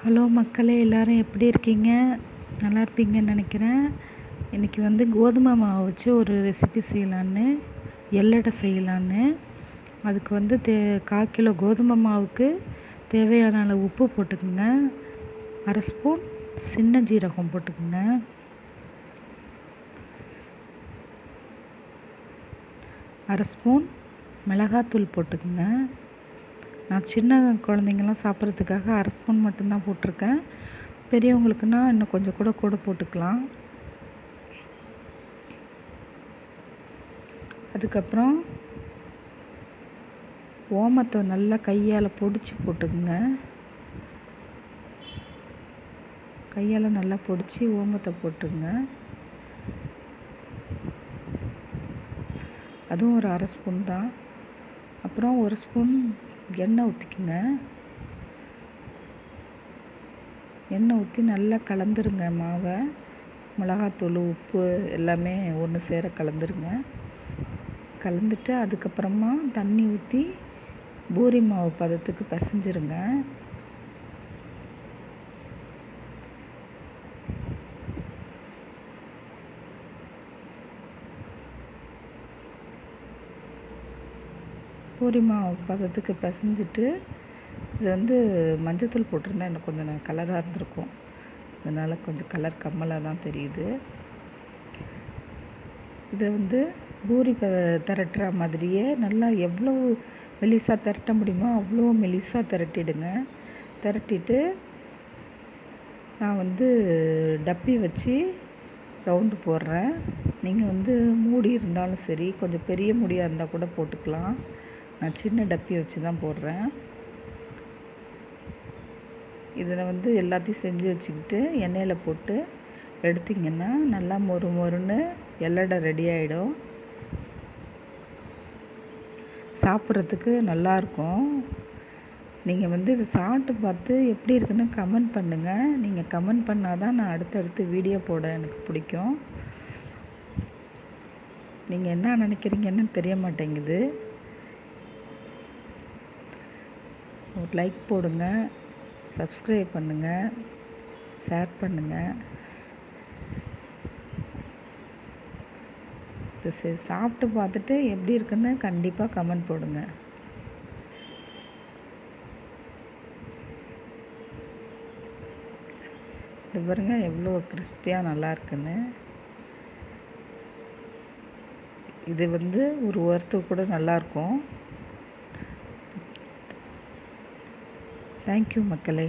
Hello மக்களே, எல்லோரும் எப்படி இருக்கீங்க? நல்லா இருப்பீங்கன்னு நினைக்கிறேன். இன்றைக்கி கோதுமை மாவு வச்சு ஒரு ரெசிபி செய்யலான்னு, எள்ளடை செய்யலான்னு. அதுக்கு 1/4 கிலோ கோதுமை மாவுக்கு தேவையான அளவு உப்பு போட்டுக்குங்க. 1/2 ஸ்பூன் சின்ன ஜீரகம் போட்டுக்குங்க. 1/2 ஸ்பூன் மிளகாத்தூள் போட்டுக்குங்க. நான் சின்ன குழந்தைங்கள்லாம் சாப்பிட்றதுக்காக 1/2 ஸ்பூன் மட்டும்தான் போட்டிருக்கேன். பெரியவங்களுக்குன்னா இன்னும் கொஞ்சம் கூட போட்டுக்கலாம். அதுக்கப்புறம் ஓமத்தை நல்லா கையால் பொடிச்சு போட்டுக்குங்க. கையால் நல்லா பொடிச்சு ஓமத்தை போட்டுங்க. அதுவும் ஒரு 1/2 ஸ்பூன் தான். அப்புறம் 1 ஸ்பூன் எண்ணெய் ஊற்றிக்குங்க. எண்ணெய் ஊற்றி நல்லா கலந்துருங்க மாவை. மிளகாத்தூள், உப்பு எல்லாமே ஒன்று சேர கலந்துருங்க. கலந்துட்டு அதுக்கப்புறமா தண்ணி ஊற்றி பூரி மாவு பதத்துக்கு பிசைஞ்சிருங்க. பூரி மாவு பதத்துக்கு பிசைஞ்சிட்டு இது மஞ்சத்தூள் போட்டிருந்தா இன்னும் கொஞ்சம் கலராக இருந்திருக்கும். அதனால் கொஞ்சம் கலர் கம்மலாக தான் தெரியுது. இதை பூரி திரட்டுற மாதிரியே நல்லா எவ்வளோ மெலிசாக திரட்ட முடியுமோ அவ்வளோ மெலிசாக திரட்டிடுங்க. திரட்டிட்டு நான் டப்பி வச்சு ரவுண்டு போடுறேன். நீங்கள் மூடி இருந்தாலும் சரி, கொஞ்சம் பெரிய மூடியாக இருந்தால் கூட போட்டுக்கலாம். நான் சின்ன டப்பி வச்சு தான் போடுறேன். இதில் எல்லாத்தையும் செஞ்சு வச்சுக்கிட்டு எண்ணெயில் போட்டு எடுத்திங்கன்னா நல்லா மொறு மொறுன்னு எள்ளடை ரெடி ஆகிடும். சாப்பிட்றதுக்கு நல்லாயிருக்கும். நீங்கள் இதை சாப்பிட்டு பார்த்து எப்படி இருக்குன்னு கமெண்ட் பண்ணுங்கள். நீங்கள் கமெண்ட் பண்ணால் தான் நான் அடுத்தடுத்து வீடியோ போட எனக்கு பிடிக்கும். நீங்கள் என்ன நினைக்கிறீங்கன்னு தெரிய மாட்டேங்குது. ஒரு லைக் போடுங்க, சப்ஸ்கிரைப் பண்ணுங்கள், ஷேர் பண்ணுங்கள். இது சாப்பிட்டு பார்த்துட்டு எப்படி இருக்குன்னு கண்டிப்பாக கமெண்ட் போடுங்க. இது பாருங்க எவ்வளோ கிறிஸ்பியாக நல்லா இருக்குன்னு. இது ஒரு வாரத்துக்கு கூட நல்லாயிருக்கும். தேங்க்யூ மக்களே.